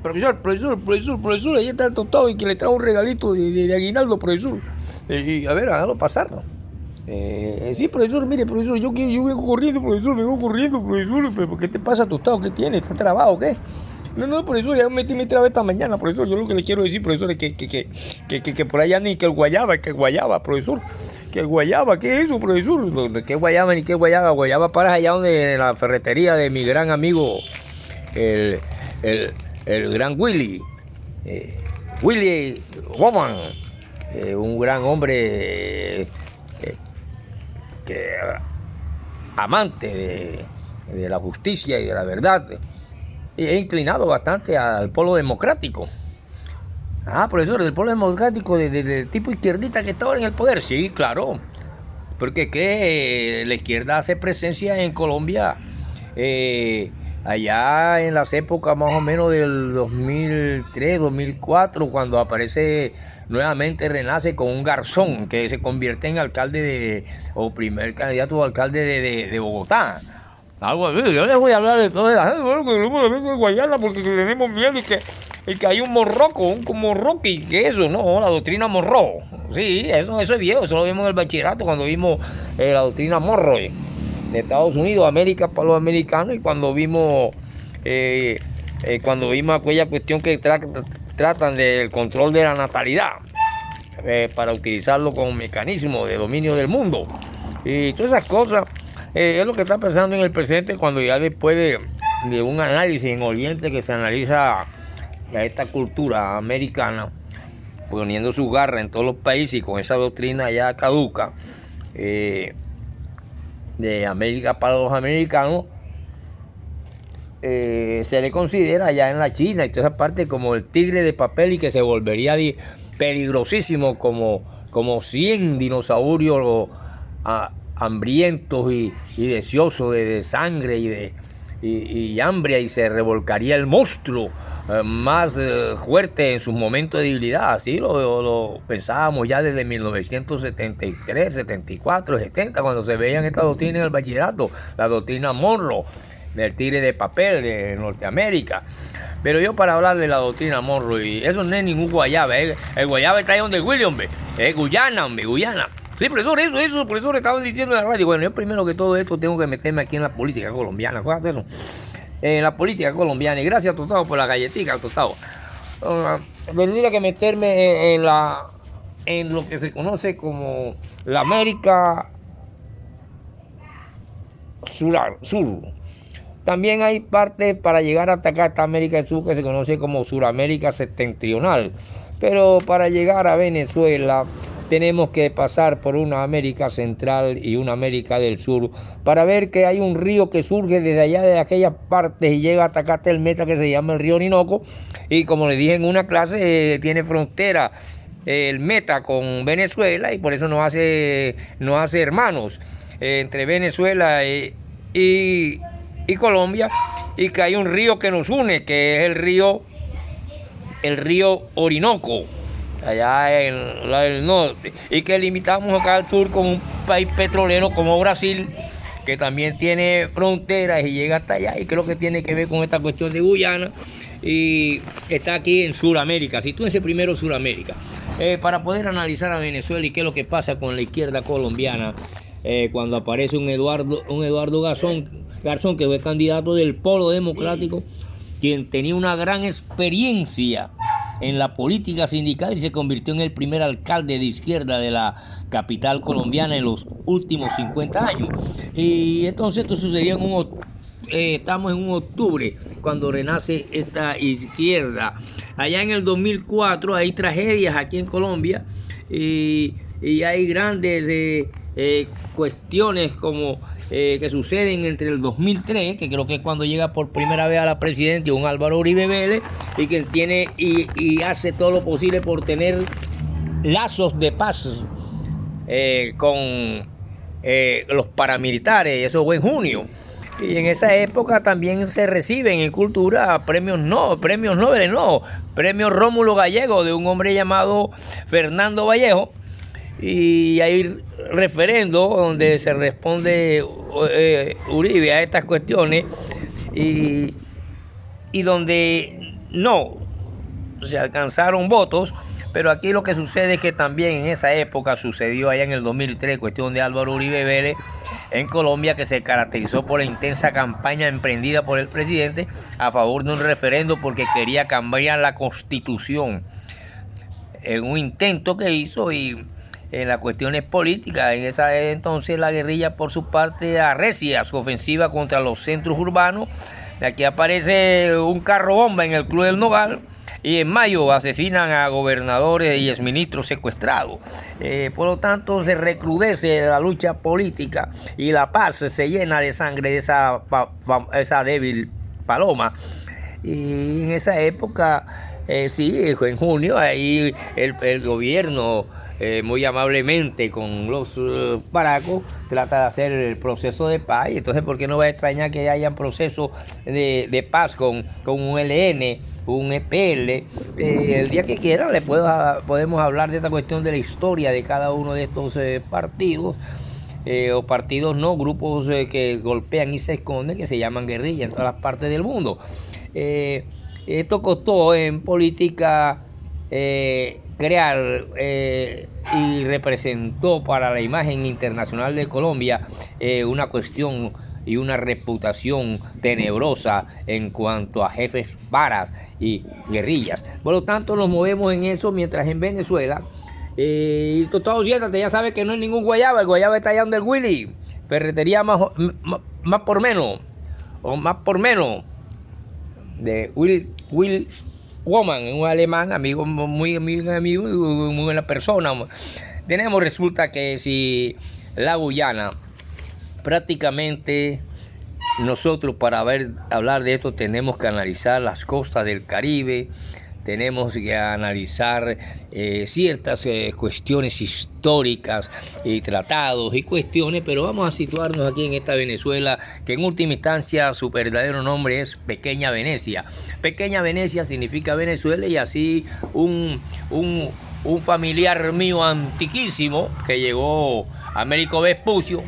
profesor, ahí está el tostado y que le trae un regalito de aguinaldo, profesor. Y a ver, hágalo pasar, ¿no? Sí, profesor, mire, profesor, yo vengo corriendo, profesor, pero ¿qué te pasa, tostado? ¿Qué tiene? ¿Está trabado o qué? No, profesor, ya metí mi traba esta mañana, profesor. Yo lo que le quiero decir, profesor, es que por allá ni que el guayaba, profesor. Que el guayaba, ¿qué es eso, profesor? ¿Qué guayaba ni qué guayaba? Guayaba para allá donde en la ferretería de mi gran amigo, el, el, el gran Willy Roman, un gran hombre que amante de la justicia y de la verdad. He inclinado bastante al polo democrático. Profesor, del polo democrático del tipo izquierdita que está ahora en el poder. Sí, claro. Porque que la izquierda hace presencia en Colombia allá en las épocas más o menos del 2003, 2004, cuando aparece nuevamente, renace con un Garzón que se convierte en alcalde o primer candidato a alcalde de Bogotá. Algo así. Yo les voy a hablar de todo la gente, bueno, que venimos de Guayana porque tenemos miedo y que hay un morroco, un morroqui, que eso, no, la doctrina Morro. Sí, eso es viejo, eso lo vimos en el bachillerato cuando vimos la doctrina Morro de Estados Unidos, América para los americanos, y cuando vimos aquella cuestión que tratan del control de la natalidad para utilizarlo como mecanismo de dominio del mundo y todas esas cosas. Es lo que está pensando en el presente cuando ya después de un análisis en Oriente que se analiza a esta cultura americana poniendo su garra en todos los países y con esa doctrina ya caduca de América para los americanos, se le considera ya en la China y toda esa parte como el tigre de papel y que se volvería peligrosísimo como 100 dinosaurios hambrientos y deseosos de sangre y hambre, y se revolcaría el monstruo más fuerte en sus momentos de debilidad. Así lo pensábamos ya desde 1973, 74, 70, cuando se veían estas doctrinas en el bachillerato, la doctrina Monroe, del tigre de papel de Norteamérica. Pero yo, para hablar de la doctrina Monroe, y eso no es ningún guayaba, el guayaba está ahí donde William, Guyana, Guyana. Sí, eso, profesor, estaban diciendo en la radio. Bueno, yo primero que todo esto tengo que meterme aquí en la política colombiana, acuérdate eso. En la política colombiana, y gracias, Tostado, por la galletita, Tostado. Tendría que meterme en lo que se conoce como la América Sur. También hay parte para llegar hasta acá, esta América del Sur, que se conoce como Suramérica Septentrional. Pero para llegar a Venezuela tenemos que pasar por una América Central y una América del Sur para ver que hay un río que surge desde allá, de aquellas partes, y llega hasta acá, hasta el Meta, que se llama el río Orinoco. Y como les dije en una clase, tiene frontera el Meta con Venezuela, y por eso nos hace hermanos entre Venezuela y Colombia, y que hay un río que nos une, que es el río Orinoco, allá en el norte, y que limitamos acá al sur con un país petrolero como Brasil, que también tiene fronteras y llega hasta allá, y creo que tiene que ver con esta cuestión de Guyana, y está aquí en Sudamérica. Sitúense primero Sudamérica, para poder analizar a Venezuela y qué es lo que pasa con la izquierda colombiana, cuando aparece un Eduardo Garzón, que fue candidato del Polo Democrático, quien tenía una gran experiencia en la política sindical y se convirtió en el primer alcalde de izquierda de la capital colombiana en los últimos 50 años. Y entonces esto sucedió estamos en un octubre, cuando renace esta izquierda. Allá en el 2004 hay tragedias aquí en Colombia, y hay grandes cuestiones como que suceden entre el 2003, que creo que es cuando llega por primera vez a la presidencia un Álvaro Uribe Vélez, y que tiene y hace todo lo posible por tener lazos de paz con los paramilitares. Eso fue en junio. Y en esa época también se reciben en cultura premios Nobel, premio Rómulo Gallego, de un hombre llamado Fernando Vallejo. Y hay referendo donde se responde Uribe a estas cuestiones, y donde no se alcanzaron votos, pero aquí lo que sucede es que también en esa época sucedió allá en el 2003, cuestión de Álvaro Uribe Vélez en Colombia, que se caracterizó por la intensa campaña emprendida por el presidente a favor de un referendo porque quería cambiar la constitución, en un intento que hizo. Y en las cuestiones políticas, en esa entonces la guerrilla por su parte arrecia su ofensiva contra los centros urbanos. De aquí aparece un carro bomba en el Club del Nogal, y en mayo asesinan a gobernadores y exministros secuestrados. Por lo tanto, se recrudece la lucha política y la paz se llena de sangre de esa débil paloma. Y en esa época, sí, en junio, ahí el gobierno, muy amablemente con los paracos, trata de hacer el proceso de paz. Y entonces, ¿por qué no va a extrañar que hayan procesos de paz con un ELN, un EPL? El día que quieran podemos hablar de esta cuestión de la historia de cada uno de estos partidos, o partidos no, grupos que golpean y se esconden, que se llaman guerrilla en todas las partes del mundo. Esto costó en política crear y representó para la imagen internacional de Colombia una cuestión y una reputación tenebrosa en cuanto a jefes varas y guerrillas. Por lo tanto, nos movemos en eso, mientras en Venezuela, y Tostado, siéntate, ya sabes que no es ningún guayaba, el guayaba está allá donde el Willy, ferretería más por menos, o más por menos, de Will Woman, un alemán, amigo, muy amigo, muy buena persona. Resulta que si la Guyana, prácticamente nosotros para hablar de esto tenemos que analizar las costas del Caribe, tenemos que analizar ciertas cuestiones históricas y tratados y cuestiones, pero vamos a situarnos aquí en esta Venezuela, que en última instancia su verdadero nombre es Pequeña Venecia. Pequeña Venecia significa Venezuela, y así un familiar mío antiquísimo que llegó, Américo Vespucio,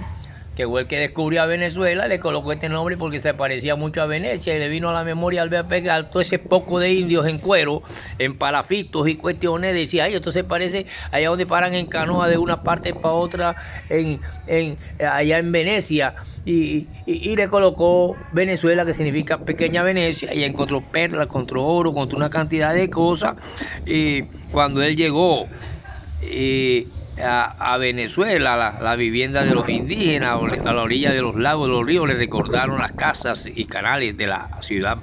que fue el que descubrió a Venezuela, le colocó este nombre porque se parecía mucho a Venecia, y le vino a la memoria al ver pegar todo ese poco de indios en cuero, en palafitos y cuestiones. Decía, ay, esto se parece allá donde paran en canoa de una parte para otra allá en Venecia, y le colocó Venezuela, que significa Pequeña Venecia, y encontró perlas, encontró oro, encontró una cantidad de cosas. Y cuando él llegó a Venezuela, la vivienda de los indígenas a la orilla de los lagos, de los ríos, le recordaron las casas y canales de la ciudad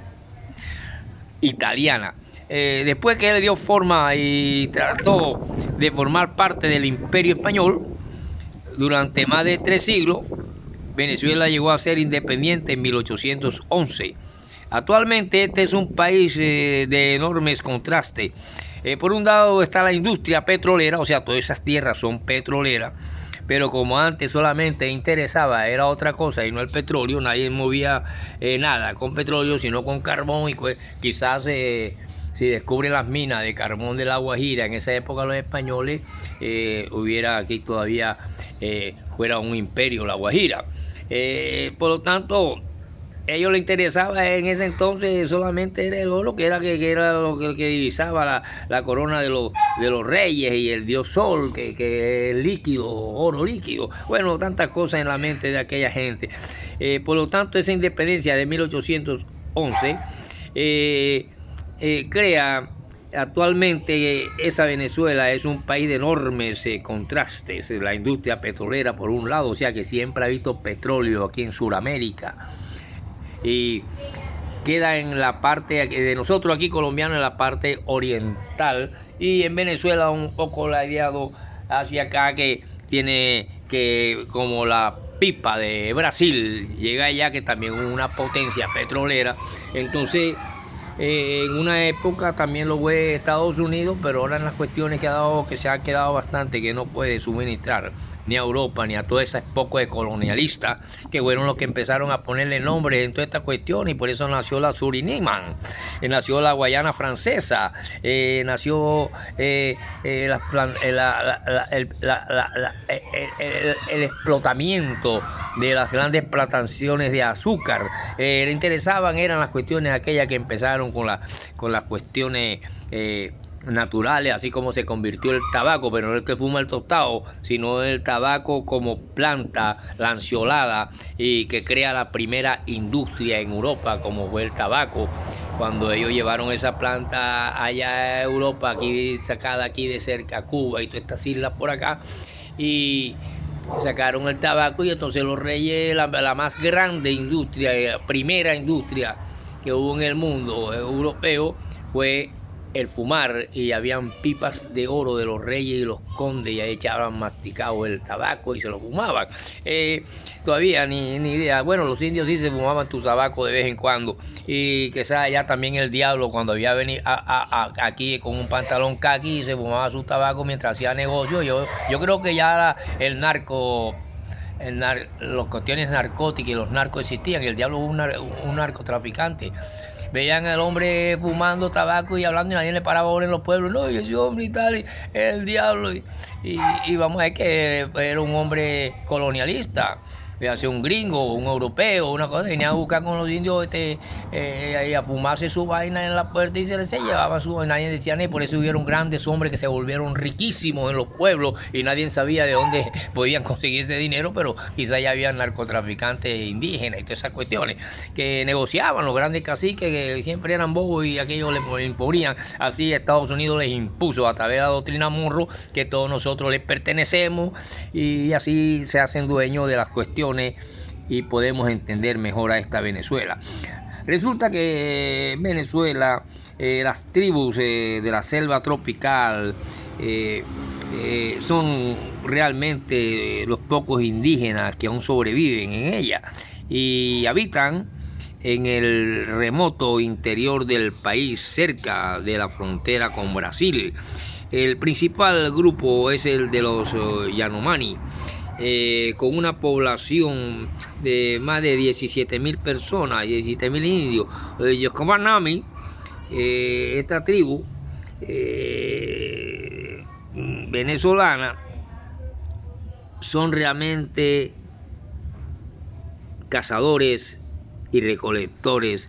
italiana. Después que él dio forma y trató de formar parte del Imperio Español durante más de 3 siglos, Venezuela llegó a ser independiente en 1811. Actualmente este es un país de enormes contrastes. Por un lado está la industria petrolera, o sea, todas esas tierras son petroleras, pero como antes solamente interesaba era otra cosa y no el petróleo, nadie movía nada con petróleo, sino con carbón. Y quizás si descubren las minas de carbón de la Guajira en esa época los españoles, hubiera aquí todavía fuera un imperio la Guajira. Por lo tanto, a ellos les interesaba en ese entonces solamente era el oro, que era lo que divisaba la corona de los reyes, y el dios sol, que es líquido, oro líquido. Bueno, tantas cosas en la mente de aquella gente. Por lo tanto, esa independencia de 1811 crea actualmente esa Venezuela es un país de enormes contrastes. La industria petrolera por un lado, o sea que siempre ha visto petróleo aquí en Sudamérica, y queda en la parte de nosotros aquí colombianos, en la parte oriental, y en Venezuela un poco ladeado hacia acá, que tiene que como la pipa de Brasil, llega allá, que también es una potencia petrolera. Entonces en una época también lo fue Estados Unidos, pero ahora en las cuestiones que se ha quedado bastante, que no puede suministrar ni a Europa, ni a toda esa poco de colonialistas, que fueron los que empezaron a ponerle nombres en toda esta cuestión, y por eso nació la Surinam, nació la Guayana Francesa, nació el explotamiento de las grandes plantaciones de azúcar. Le interesaban eran las cuestiones aquellas que empezaron con las cuestiones naturales, así como se convirtió el tabaco, pero no el que fuma el tostado, sino el tabaco como planta lanceolada, y que crea la primera industria en Europa, como fue el tabaco, cuando ellos llevaron esa planta allá a Europa, aquí sacada aquí de cerca, Cuba y todas estas islas por acá, y sacaron el tabaco, y entonces los reyes, la más grande industria, primera industria que hubo en el mundo europeo fue el fumar, y habían pipas de oro de los reyes y los condes, y ahí echaban masticado el tabaco y se lo fumaban. Todavía ni idea. Bueno, los indios sí se fumaban tu tabaco de vez en cuando, y quizás allá también el diablo, cuando había venido aquí con un pantalón caqui, se fumaba su tabaco mientras hacía negocio. Yo creo que ya el narco, las cuestiones narcóticas y los narcos existían. El diablo fue un narcotraficante. Veían al hombre fumando tabaco y hablando, y nadie le paraba ahora en los pueblos. No, y ese hombre y tal, y el diablo. Y vamos a ver que era un hombre colonialista. Hace un gringo, un europeo, una cosa, venía a buscar con los indios y a fumarse su vaina en la puerta, y se llevaba su vaina. Nadie decía nada, y por eso hubieron grandes hombres que se volvieron riquísimos en los pueblos, y nadie sabía de dónde podían conseguir ese dinero, pero quizás ya había narcotraficantes indígenas y todas esas cuestiones que negociaban los grandes caciques, que siempre eran bobos, y aquellos les imponían. Así Estados Unidos les impuso a través de la doctrina Monroe que todos nosotros les pertenecemos, y así se hacen dueños de las cuestiones, y podemos entender mejor a esta Venezuela. Resulta que en Venezuela las tribus de la selva tropical son realmente los pocos indígenas que aún sobreviven en ella, y habitan en el remoto interior del país, cerca de la frontera con Brasil. El principal grupo es el de los Yanomami, con una población de más de 17.000 personas, 17.000 indios. Yanomami, esta tribu venezolana, son realmente cazadores y recolectores,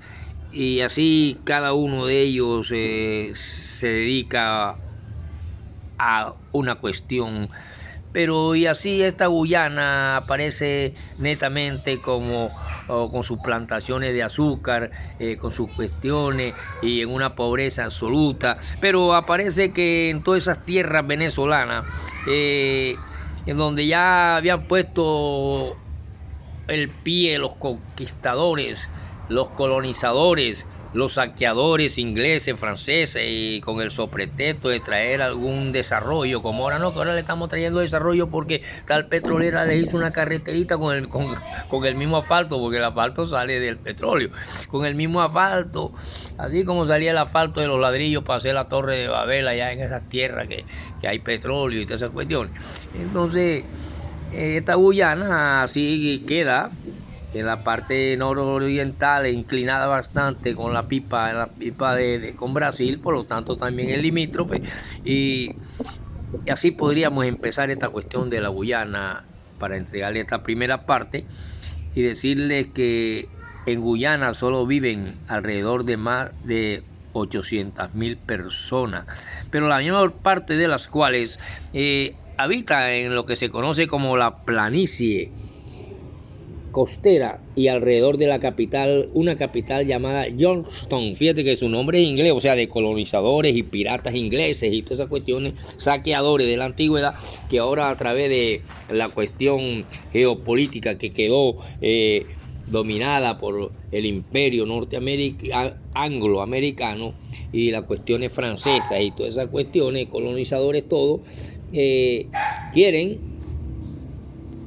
y así cada uno de ellos se dedica a una cuestión. Pero y así esta Guyana aparece netamente como con sus plantaciones de azúcar, con sus cuestiones, y en una pobreza absoluta. Pero aparece que en todas esas tierras venezolanas, en donde ya habían puesto el pie los conquistadores, los colonizadores, los saqueadores ingleses, franceses, y con el sopretexto de traer algún desarrollo, como ahora no, que ahora le estamos trayendo desarrollo porque tal petrolera le hizo una carreterita con el mismo asfalto, porque el asfalto sale del petróleo, con el mismo asfalto, así como salía el asfalto de los ladrillos para hacer la Torre de Babel allá en esas tierras que hay petróleo y todas esas cuestiones. Entonces, esta Guyana así queda en la parte nororiental, inclinada bastante con la pipa con Brasil, por lo tanto también es limítrofe, y así podríamos empezar esta cuestión de la Guyana, para entregarle esta primera parte y decirles que en Guyana solo viven alrededor de más de 800.000 personas, pero la mayor parte de las cuales habita en lo que se conoce como la planicie costera, y alrededor de la capital, una capital llamada Johnstown. Fíjate que su nombre es inglés, o sea, de colonizadores y piratas ingleses y todas esas cuestiones, saqueadores de la antigüedad, que ahora a través de la cuestión geopolítica que quedó dominada por el imperio angloamericano y las cuestiones francesas y todas esas cuestiones, colonizadores todos, quieren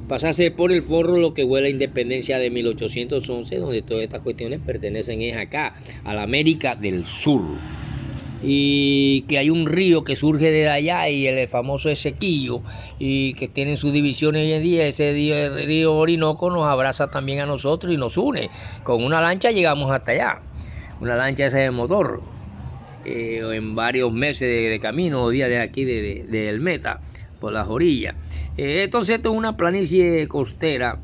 pasarse por el forro lo que fue la independencia de 1811, donde todas estas cuestiones pertenecen acá, a la América del Sur. y que hay un río que surge de allá y el famoso Esequillo y que tienen sus divisiones hoy en día. Ese río Orinoco nos abraza también a nosotros y nos une. Con una lancha llegamos hasta allá, una lancha esa de motor, en varios meses de camino o días de aquí del Meta por las orillas. Entonces esto es una planicie costera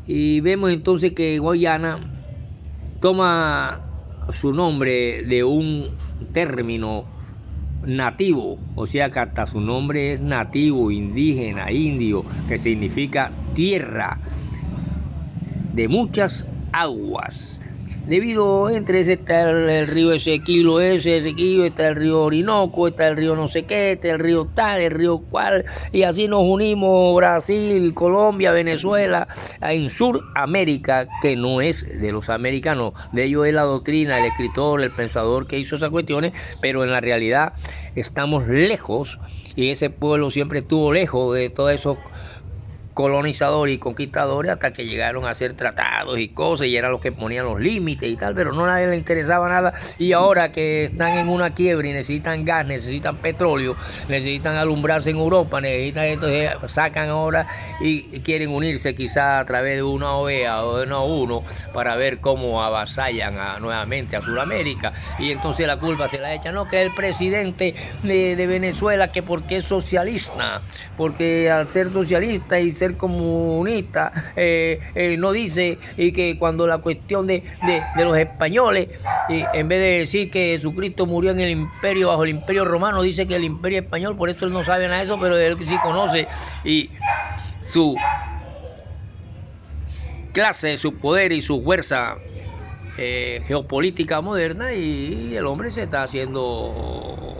y vemos entonces que Guyana toma su nombre de un término nativo, o sea que hasta su nombre es nativo, indígena, indio, que significa tierra de muchas aguas. Debido, entre ese está el río Esequillo, está el río Orinoco, está el río no sé qué, está el río tal, el río cual, y así nos unimos Brasil, Colombia, Venezuela, en Suramérica, que no es de los americanos, de ellos es la doctrina, el escritor, el pensador que hizo esas cuestiones, pero en la realidad estamos lejos, y ese pueblo siempre estuvo lejos de todos esos colonizadores y conquistadores hasta que llegaron a hacer tratados y cosas y eran los que ponían los límites y tal, pero no a nadie le interesaba nada. Y ahora que están en una quiebra y necesitan gas, necesitan petróleo, necesitan alumbrarse en Europa, necesitan esto, sacan ahora y quieren unirse quizá a través de una OEA o de una ONU para ver cómo avasallan nuevamente a Sudamérica. Y entonces la culpa se la echan, no, que el presidente de Venezuela, que porque es socialista, porque al ser socialista y ser comunista, no dice, y que cuando la cuestión de los españoles, en vez de decir que Jesucristo murió en el imperio, bajo el imperio romano, dice que el imperio español, por eso él no sabe nada de eso, pero él sí conoce y su clase, su poder y su fuerza geopolítica moderna, y el hombre se está haciendo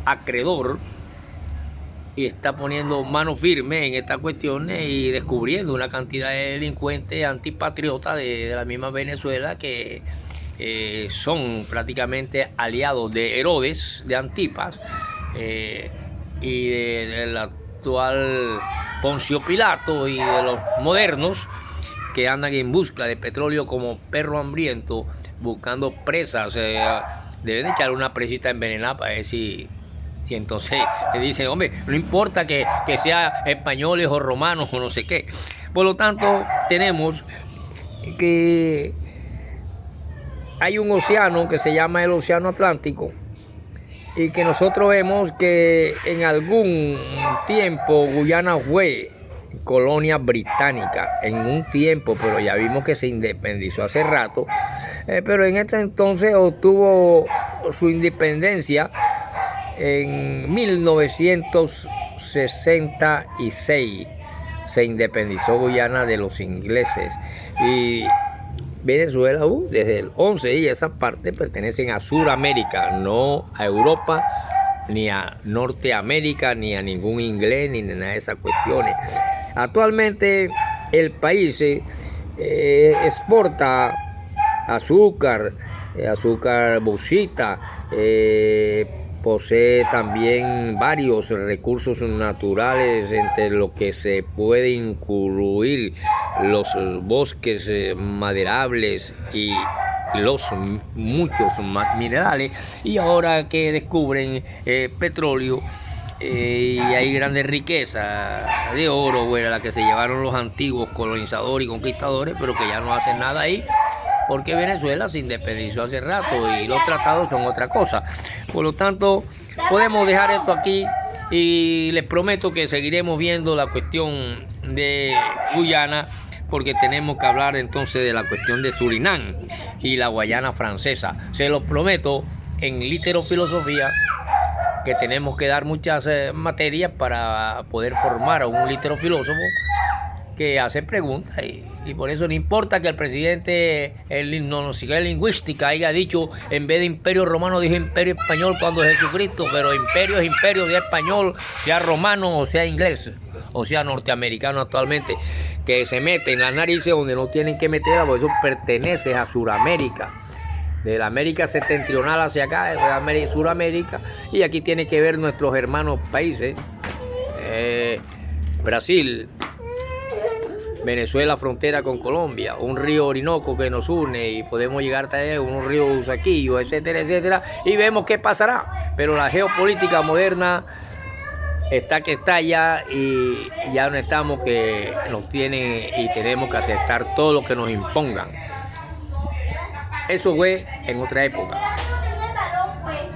acreedor y está poniendo mano firme en estas cuestiones y descubriendo una cantidad de delincuentes antipatriotas de la misma Venezuela que son prácticamente aliados de Herodes, de Antipas, y del actual Poncio Pilato y de los modernos que andan en busca de petróleo como perro hambriento buscando presas. Deben echar una presita envenenada para ver si entonces le dicen, hombre, no importa que sea españoles o romanos o no sé qué. Por lo tanto, tenemos que hay un océano que se llama el Océano Atlántico y que nosotros vemos que en algún tiempo Guyana fue colonia británica, en un tiempo, pero ya vimos que se independizó hace rato, pero en este entonces obtuvo su independencia en 1966. Se independizó Guyana de los ingleses y Venezuela desde el 11, y esa parte pertenecen a Suramérica, no a Europa, ni a Norteamérica, ni a ningún inglés, ni nada de esas cuestiones. Actualmente el país exporta azúcar, azúcar bauxita, posee también varios recursos naturales, entre lo que se puede incluir los bosques maderables y los muchos minerales. Y ahora que descubren petróleo, y hay grandes riquezas de oro, bueno, la que se llevaron los antiguos colonizadores y conquistadores, pero que ya no hacen nada ahí, porque Venezuela se independizó hace rato y los tratados son otra cosa. Por lo tanto, podemos dejar esto aquí y les prometo que seguiremos viendo la cuestión de Guyana, porque tenemos que hablar entonces de la cuestión de Surinam y la Guayana francesa. Se los prometo en Literofilosofía, que tenemos que dar muchas materias para poder formar a un literofilósofo que hace preguntas, y por eso no importa que el presidente no siga lingüística haya dicho, en vez de imperio romano dijo imperio español cuando Jesucristo, pero imperio es imperio, sea español, sea romano o sea inglés o sea norteamericano actualmente, que se mete en las narices donde no tienen que meterla, porque eso pertenece a Sudamérica, de la América septentrional hacia acá, de Sudamérica, y aquí tiene que ver nuestros hermanos países, Brasil, Venezuela frontera con Colombia, un río Orinoco que nos une y podemos llegar hasta allá, un río Usaquillo, etcétera, etcétera, y vemos qué pasará. Pero la geopolítica moderna está que estalla y ya no estamos que nos tienen y tenemos que aceptar todo lo que nos impongan. Eso fue en otra época.